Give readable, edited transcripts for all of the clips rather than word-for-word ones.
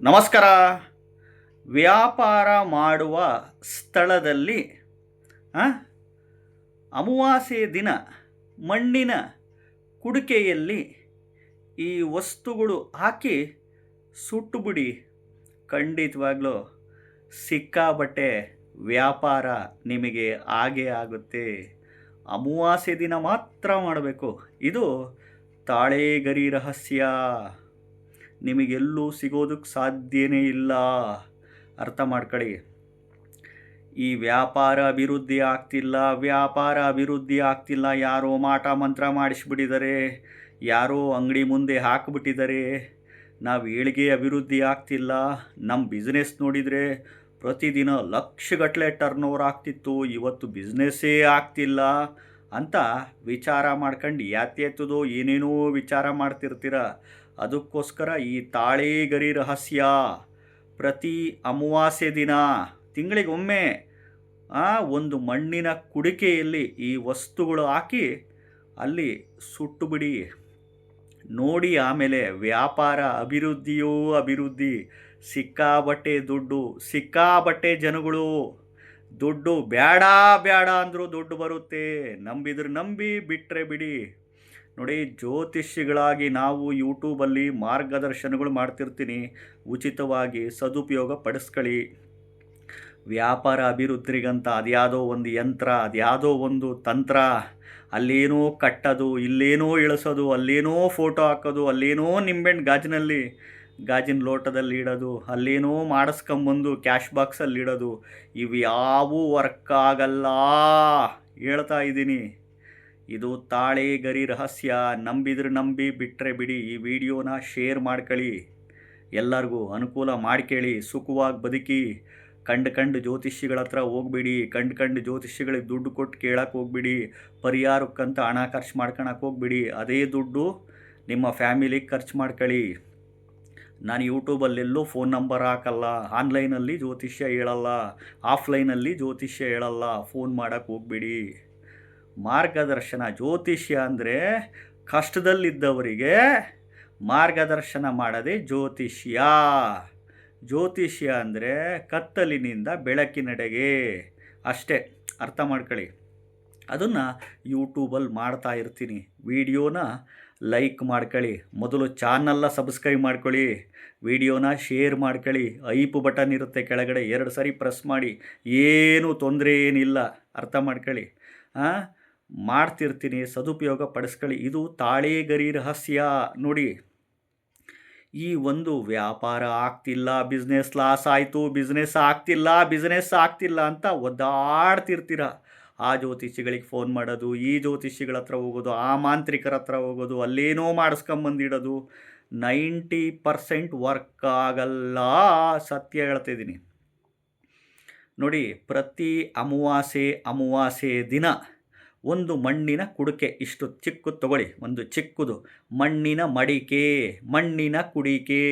ನಮಸ್ಕಾರ. ವ್ಯಾಪಾರ ಮಾಡುವ ಸ್ಥಳದಲ್ಲಿ ಆ, ಅಮಾವಾಸ್ಯೆ ದಿನ ಮಣ್ಣಿನ ಕುಡಿಕೆಯಲ್ಲಿ ಈ ವಸ್ತುಗಳು ಹಾಕಿ ಸುಟ್ಟುಬಿಡಿ. ಖಂಡಿತವಾಗ್ಲೂ ಸಿಕ್ಕಾಬಟ್ಟೆ ವ್ಯಾಪಾರ ನಿಮಗೆ ಆಗೇ ಆಗುತ್ತೆ. ಅಮಾವಾಸ್ಯೆ ದಿನ ಮಾತ್ರ ಮಾಡಬೇಕು. ಇದು ತಾಳೆಗರಿ ರಹಸ್ಯ. ನಿಮಗೆಲ್ಲೂ ಸಿಗೋದಕ್ಕೆ ಸಾಧ್ಯನೇ ಇಲ್ಲ. ಅರ್ಥ ಮಾಡ್ಕೊಳ್ಳಿ. ಈ ವ್ಯಾಪಾರ ಅಭಿವೃದ್ಧಿ ಆಗ್ತಿಲ್ಲ. ಯಾರೋ ಮಾಟ ಮಂತ್ರ ಮಾಡಿಸ್ಬಿಟ್ಟಿದ್ದಾರೆ, ಯಾರೋ ಅಂಗಡಿ ಮುಂದೆ ಹಾಕಿಬಿಟ್ಟಿದ್ದಾರೆ. ನಾವು ಏಳಿಗೆ ಅಭಿವೃದ್ಧಿ ಆಗ್ತಿಲ್ಲ. ನಮ್ಮ ಬಿಸ್ನೆಸ್ ನೋಡಿದರೆ ಪ್ರತಿದಿನ ಲಕ್ಷಗಟ್ಟಲೆ ಟರ್ನ್ ಓವರ್ ಆಗ್ತಿತ್ತು, ಇವತ್ತು ಬಿಸ್ನೆಸ್ಸೇ ಆಗ್ತಿಲ್ಲ ಅಂತ ವಿಚಾರ ಮಾಡ್ಕೊಂಡು ಯಾತ್ಯತ್ತದೋ ಏನೇನೋ ವಿಚಾರ ಮಾಡ್ತಿರ್ತೀರ. ಅದಕ್ಕೋಸ್ಕರ ಈ ತಾಳೆಗರಿ ರಹಸ್ಯ ಪ್ರತಿ ಅಮಾವಾಸ್ಯೆ ದಿನ ತಿಂಗಳಿಗೊಮ್ಮೆ ಒಂದು ಮಣ್ಣಿನ ಕುಡಿಕೆಯಲ್ಲಿ ಈ ವಸ್ತುಗಳು ಹಾಕಿ ಅಲ್ಲಿ ಸುಟ್ಟುಬಿಡಿ. ನೋಡಿ, ಆಮೇಲೆ ವ್ಯಾಪಾರ ಅಭಿವೃದ್ಧಿಯೋ ಅಭಿವೃದ್ಧಿ. ಸಿಕ್ಕಾಬಟ್ಟೆ ದುಡ್ಡು, ಸಿಕ್ಕಾಬಟ್ಟೆ ಜನಗಳು. ದುಡ್ಡು ಬೇಡ ಬೇಡ ಅಂದರೂ ದುಡ್ಡು ಬರುತ್ತೆ. ನಂಬಿದ್ರೆ ನಂಬಿ, ಬಿಟ್ಟರೆ ಬಿಡಿ. ನೋಡಿ, ಜ್ಯೋತಿಷಿಗಳಾಗಿ ನಾವು ಯೂಟ್ಯೂಬಲ್ಲಿ ಮಾರ್ಗದರ್ಶನಗಳು ಮಾಡ್ತಿರ್ತೀನಿ. ಉಚಿತವಾಗಿ ಸದುಪಯೋಗ ಪಡಿಸ್ಕೊಳ್ಳಿ. ವ್ಯಾಪಾರ ಅಭಿವೃದ್ಧಿಗಂತ ಅದ್ಯಾವುದೋ ಒಂದು ಯಂತ್ರ, ಅದ್ಯಾವುದೋ ಒಂದು ತಂತ್ರ, ಅಲ್ಲೇನೋ ಕಟ್ಟೋದು, ಇಲ್ಲೇನೋ ಇಳಿಸೋದು, ಅಲ್ಲೇನೋ ಫೋಟೋ ಹಾಕೋದು, ಅಲ್ಲೇನೋ ನಿಂಬೆಹಣ್ಣು ಗಾಜಿನ ಲೋಟದಲ್ಲಿ ಇಡೋದು, ಅಲ್ಲೇನೋ ಮಾಡಿಸ್ಕೊಂಬಂದು ಕ್ಯಾಶ್ ಬಾಕ್ಸಲ್ಲಿ ಇಡೋದು, ಇವು ಯಾವೂ ವರ್ಕ್ ಆಗಲ್ಲ. ಹೇಳ್ತಾ ಇದ್ದೀನಿ. ಇದು ತಾಳೆಗರಿ ರಹಸ್ಯ. ನಂಬಿದ್ರೆ ನಂಬಿ, ಬಿಟ್ಟರೆ ಬಿಡಿ. ಈ ವಿಡಿಯೋನ ಶೇರ್ ಮಾಡ್ಕೊಳ್ಳಿ, ಎಲ್ಲರಿಗೂ ಅನುಕೂಲ ಮಾಡ್ಕೊಳ್ಳಿ. ಸುಖವಾಗಿ ಬದುಕಿ. ಕಂಡು ಜ್ಯೋತಿಷಿಗಳ ಹತ್ರ ಹೋಗ್ಬಿಡಿ. ಕಂಡು ಜ್ಯೋತಿಷಿಗಳಿಗೆ ದುಡ್ಡು ಕೊಟ್ಟು ಕೇಳಕ್ಕೆ ಹೋಗ್ಬಿಡಿ. ಪರಿಹಾರಕ್ಕಂತ ಹಣ ಖರ್ಚು ಮಾಡ್ಕೊಳಕ್ಕೆ ಹೋಗ್ಬಿಡಿ. ಅದೇ ದುಡ್ಡು ನಿಮ್ಮ ಫ್ಯಾಮಿಲಿಗೆ ಖರ್ಚು ಮಾಡ್ಕೊಳ್ಳಿ. ನಾನು ಯೂಟ್ಯೂಬಲ್ಲೆಲ್ಲೂ ಫೋನ್ ನಂಬರ್ ಹಾಕಲ್ಲ. ಆನ್ಲೈನಲ್ಲಿ ಜ್ಯೋತಿಷ್ಯ ಹೇಳಲ್ಲ, ಆಫ್ಲೈನಲ್ಲಿ ಜ್ಯೋತಿಷ್ಯ ಹೇಳಲ್ಲ. ಫೋನ್ ಮಾಡೋಕ್ಕೆ ಹೋಗ್ಬಿಡಿ. ಮಾರ್ಗದರ್ಶನ. ಜ್ಯೋತಿಷ್ಯ ಅಂದರೆ ಕಷ್ಟದಲ್ಲಿದ್ದವರಿಗೆ ಮಾರ್ಗದರ್ಶನ ಮಾಡೋದೇ ಜ್ಯೋತಿಷ್ಯ. ಜ್ಯೋತಿಷ್ಯ ಅಂದರೆ ಕತ್ತಲಿನಿಂದ ಬೆಳಕಿನೆಡೆಗೆ ಅಷ್ಟೇ. ಅರ್ಥ ಮಾಡ್ಕೊಳ್ಳಿ. ಅದನ್ನು ಯೂಟ್ಯೂಬಲ್ಲಿ ಮಾಡ್ತಾ ಇರ್ತೀನಿ. ವಿಡಿಯೋನ ಲೈಕ್ ಮಾಡ್ಕೊಳ್ಳಿ. ಮೊದಲು ಚಾನಲ್ನ ಸಬ್ಸ್ಕ್ರೈಬ್ ಮಾಡ್ಕೊಳ್ಳಿ. ವಿಡಿಯೋನ ಶೇರ್ ಮಾಡ್ಕೊಳ್ಳಿ. ಐಪ್ ಬಟನ್ ಇರುತ್ತೆ ಕೆಳಗಡೆ, 2 ಸರಿ ಪ್ರೆಸ್ ಮಾಡಿ. ಏನೂ ತೊಂದರೆ ಏನಿಲ್ಲ. ಅರ್ಥ ಮಾಡ್ಕೊಳ್ಳಿ. ಮಾಡ್ತಿರ್ತೀನಿ, ಸದುಪಯೋಗ ಪಡಿಸ್ಕೊಳ್ಳಿ. ಇದು ತಾಳೆಗರಿ ರಹಸ್ಯ. ನೋಡಿ, ಈ ಒಂದು ವ್ಯಾಪಾರ ಆಗ್ತಿಲ್ಲ, ಬಿಸ್ನೆಸ್ ಲಾಸ್ ಆಯಿತು, ಬಿಸ್ನೆಸ್ ಆಗ್ತಿಲ್ಲ ಅಂತ ಒದ್ದಾಡ್ತಿರ್ತೀರ. ಆ ಜ್ಯೋತಿಷಿಗಳಿಗೆ ಫೋನ್ ಮಾಡೋದು, ಈ ಜ್ಯೋತಿಷಿಗಳ ಹತ್ರ ಹೋಗೋದು, ಆ ಮಾಂತ್ರಿಕರ ಹತ್ರ ಹೋಗೋದು, ಅಲ್ಲೇನೋ ಮಾಡಿಸ್ಕೊಂಬಂದಿಡೋದು. 90% ವರ್ಕ್ ಆಗಲ್ಲ. ಸತ್ಯ ಹೇಳ್ತಿದ್ದೀನಿ. ನೋಡಿ, ಪ್ರತಿ ಅಮಾವಾಸ್ಯೆ ದಿನ ಒಂದು ಮಣ್ಣಿನ ಕುಡಿಕೆ, ಇಷ್ಟು ಚಿಕ್ಕದು ತಗೊಳ್ಳಿ. ಒಂದು ಚಿಕ್ಕದು ಮಣ್ಣಿನ ಕುಡಿಕೆ,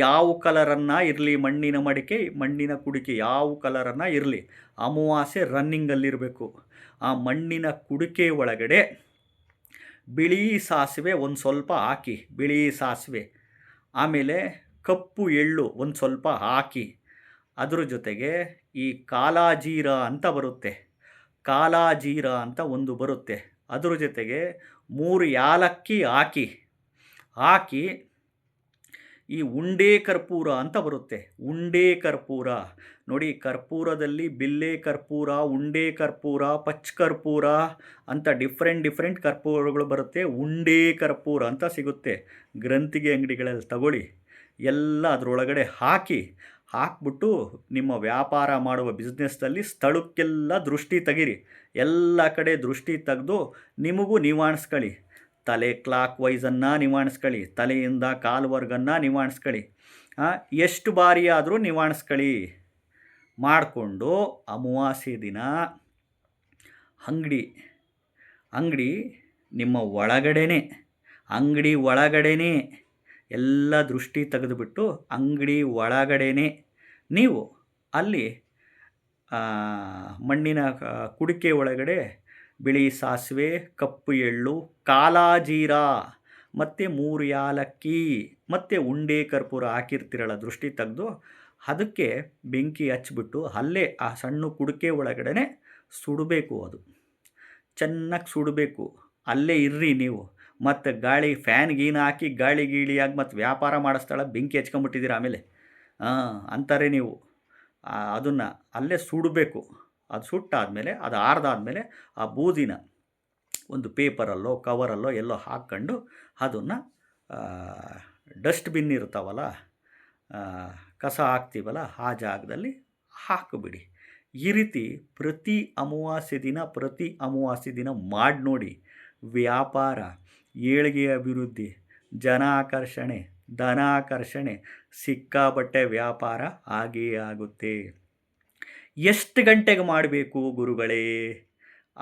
ಯಾವ ಕಲರನ್ನು ಇರಲಿ, ಮಣ್ಣಿನ ಮಡಿಕೆ, ಮಣ್ಣಿನ ಕುಡಿಕೆ ಯಾವ ಕಲರನ್ನು ಇರಲಿ, ಅಮಾವಾಸ್ಯೆ ರನ್ನಿಂಗಲ್ಲಿರಬೇಕು. ಆ ಮಣ್ಣಿನ ಕುಡಿಕೆ ಒಳಗಡೆ ಬಿಳಿ ಸಾಸಿವೆ ಒಂದು ಸ್ವಲ್ಪ ಹಾಕಿ, ಬಿಳಿ ಸಾಸಿವೆ. ಆಮೇಲೆ ಕಪ್ಪು ಎಳ್ಳು ಒಂದು ಸ್ವಲ್ಪ ಹಾಕಿ. ಅದ್ರ ಜೊತೆಗೆ ಈ ಕಾಲಾಜೀರ ಅಂತ ಬರುತ್ತೆ, ಒಂದು ಬರುತ್ತೆ. ಅದ್ರ ಜೊತೆಗೆ 3 ಯಾಲಕ್ಕಿ ಹಾಕಿ ಈ ಉಂಡೆ ಕರ್ಪೂರ ಅಂತ ಬರುತ್ತೆ. ಉಂಡೆ ಕರ್ಪೂರ ನೋಡಿ, ಕರ್ಪೂರದಲ್ಲಿ ಬಿಲ್ಲೆ ಕರ್ಪೂರ, ಉಂಡೆ ಕರ್ಪೂರ, ಪಚ್ ಕರ್ಪೂರ ಅಂತ ಡಿಫ್ರೆಂಟ್ ಕರ್ಪೂರಗಳು ಬರುತ್ತೆ. ಉಂಡೆ ಕರ್ಪೂರ ಅಂತ ಸಿಗುತ್ತೆ. ಗ್ರಂಥಿಗೆ ಅಂಗಡಿಗಳಲ್ಲಿ ತಗೊಳ್ಳಿ. ಎಲ್ಲ ಅದರೊಳಗಡೆ ಹಾಕ್ಬಿಟ್ಟು ನಿಮ್ಮ ವ್ಯಾಪಾರ ಮಾಡುವ ಬಿಸ್ನೆಸ್ನಲ್ಲಿ ಸ್ಥಳಕ್ಕೆಲ್ಲ ದೃಷ್ಟಿ ತೆಗೀರಿ. ಎಲ್ಲ ಕಡೆ ದೃಷ್ಟಿ ತೆಗೆದು ನಿಮಗೂ ನಿವಾಣಿಸ್ಕೊಳ್ಳಿ. ತಲೆ ಕ್ಲಾಕ್ ವೈಸನ್ನು ನಿವಾಣಿಸ್ಕೊಳ್ಳಿ, ತಲೆಯಿಂದ ಕಾಲ್ವರ್ಗನ್ನು ನಿವಾಣಿಸ್ಕೊಳ್ಳಿ. ಎಷ್ಟು ಬಾರಿ ಆದರೂ ನಿವಾಣಿಸ್ಕೊಳ್ಳಿ. ಮಾಡಿಕೊಂಡು ಅಮಾವಾಸ್ಯೆ ದಿನ ಅಂಗಡಿ ನಿಮ್ಮ ಅಂಗಡಿ ಒಳಗಡೆನೇ ಎಲ್ಲ ದೃಷ್ಟಿ ತೆಗೆದುಬಿಟ್ಟು ಅಂಗಡಿ ಒಳಗಡೆನೇ ನೀವು ಅಲ್ಲಿ ಮಣ್ಣಿನ ಕುಡಿಕೆ ಒಳಗಡೆ ಬಿಳಿ ಸಾಸಿವೆ, ಕಪ್ಪು ಎಳ್ಳು, ಕಾಲಾಜೀರ ಮತ್ತು 3 ಯಾಲಕ್ಕಿ ಮತ್ತು ಉಂಡೆ ಕರ್ಪೂರ ಹಾಕಿರ್ತೀರಲ್ಲ ದೃಷ್ಟಿ ತೆಗೆದು ಅದಕ್ಕೆ ಬೆಂಕಿ ಹಚ್ಬಿಟ್ಟು ಅಲ್ಲೇ ಆ ಸಣ್ಣ ಕುಡಿಕೆ ಒಳಗಡೆ ಸುಡಬೇಕು. ಅದು ಚೆನ್ನಾಗಿ ಸುಡಬೇಕು. ಅಲ್ಲೇ ಇರ್ರಿ ನೀವು. ಮತ್ತು ಗಾಳಿ ಫ್ಯಾನ್ ಗೀನ್ ಹಾಕಿ ಗಾಳಿ ಗೀಳಿಯಾಗಿ ಮತ್ತು ವ್ಯಾಪಾರ ಮಾಡಿಸ್ತಾಳ ಬೆಂಕಿ ಹಚ್ಕೊಂಬಿಟ್ಟಿದ್ದೀರ ಆಮೇಲೆ ಅಂತಾರೆ ನೀವು. ಅದನ್ನು ಅಲ್ಲೇ ಸುಡಬೇಕು. ಅದು ಸುಟ್ಟಾದಮೇಲೆ ಅದು ಆರ್ದಾದ್ಮೇಲೆ ಆ ಬೂದಿನ ಒಂದು ಪೇಪರಲ್ಲೋ ಕವರಲ್ಲೋ ಎಲ್ಲೋ ಹಾಕ್ಕೊಂಡು ಅದನ್ನು ಡಸ್ಟ್ಬಿನ್ ಇರ್ತಾವಲ್ಲ, ಕಸ ಹಾಕ್ತೀವಲ್ಲ ಆ ಜಾಗದಲ್ಲಿ ಹಾಕಿಬಿಡಿ. ಈ ರೀತಿ ಪ್ರತಿ ಅಮಾವಾಸ್ಯೆ ದಿನ ಮಾಡಿ ನೋಡಿ. ವ್ಯಾಪಾರ, ಏಳಿಗೆ, ಅಭಿವೃದ್ಧಿ, ಜನ ಆಕರ್ಷಣೆ, ಧನ ಆಕರ್ಷಣೆ, ಸಿಕ್ಕಾಪಟ್ಟೆ ವ್ಯಾಪಾರ ಆಗೇ ಆಗುತ್ತೆ. ಎಷ್ಟು ಗಂಟೆಗೆ ಮಾಡಬೇಕು ಗುರುಗಳೇ?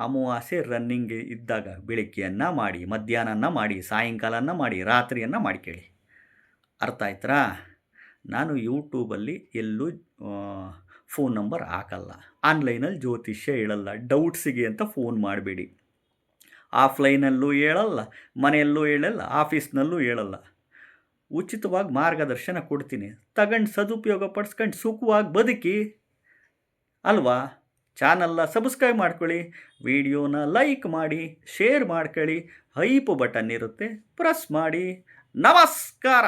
ಅಮಾವಾಸ್ಯೆ ರನ್ನಿಂಗ್ ಇದ್ದಾಗ ಬೆಳಗ್ಗೆಯನ್ನು ಮಾಡಿ, ಮಧ್ಯಾಹ್ನ ಮಾಡಿ, ಸಾಯಂಕಾಲನ ಮಾಡಿ, ರಾತ್ರಿಯನ್ನು ಮಾಡ್ಕೊಳ್ಳಿ. ಅರ್ಥ ಆಯ್ತಾ? ನಾನು ಯೂಟ್ಯೂಬಲ್ಲಿ ಎಲ್ಲೂ ಫೋನ್ ನಂಬರ್ ಹಾಕಲ್ಲ, ಆನ್ಲೈನಲ್ಲಿ ಜ್ಯೋತಿಷ್ಯ ಹೇಳಲ್ಲ. ಡೌಟ್ಸಿಗೆ ಅಂತ ಫೋನ್ ಮಾಡಬೇಡಿ. ಆಫ್ಲೈನಲ್ಲೂ ಹೇಳಲ್ಲ, ಮನೆಯಲ್ಲೂ ಹೇಳಲ್ಲ, ಆಫೀಸ್ನಲ್ಲೂ ಹೇಳಲ್ಲ. ಉಚಿತವಾಗಿ ಮಾರ್ಗದರ್ಶನ ಕೊಡ್ತೀನಿ. ತಗೊಂಡು ಸದುಪಯೋಗ ಪಡಿಸ್ಕೊಂಡು ಸುಖವಾಗಿ ಬದುಕಿ ಅಲ್ವಾ? ಚಾನಲ್ನ ಸಬ್ಸ್ಕ್ರೈಬ್ ಮಾಡ್ಕೊಳ್ಳಿ, ವಿಡಿಯೋನ ಲೈಕ್ ಮಾಡಿ, ಶೇರ್ ಮಾಡ್ಕೊಳ್ಳಿ, ಹೈಪ್ ಬಟನ್ ಇರುತ್ತೆ ಪ್ರೆಸ್ ಮಾಡಿ. ನಮಸ್ಕಾರ.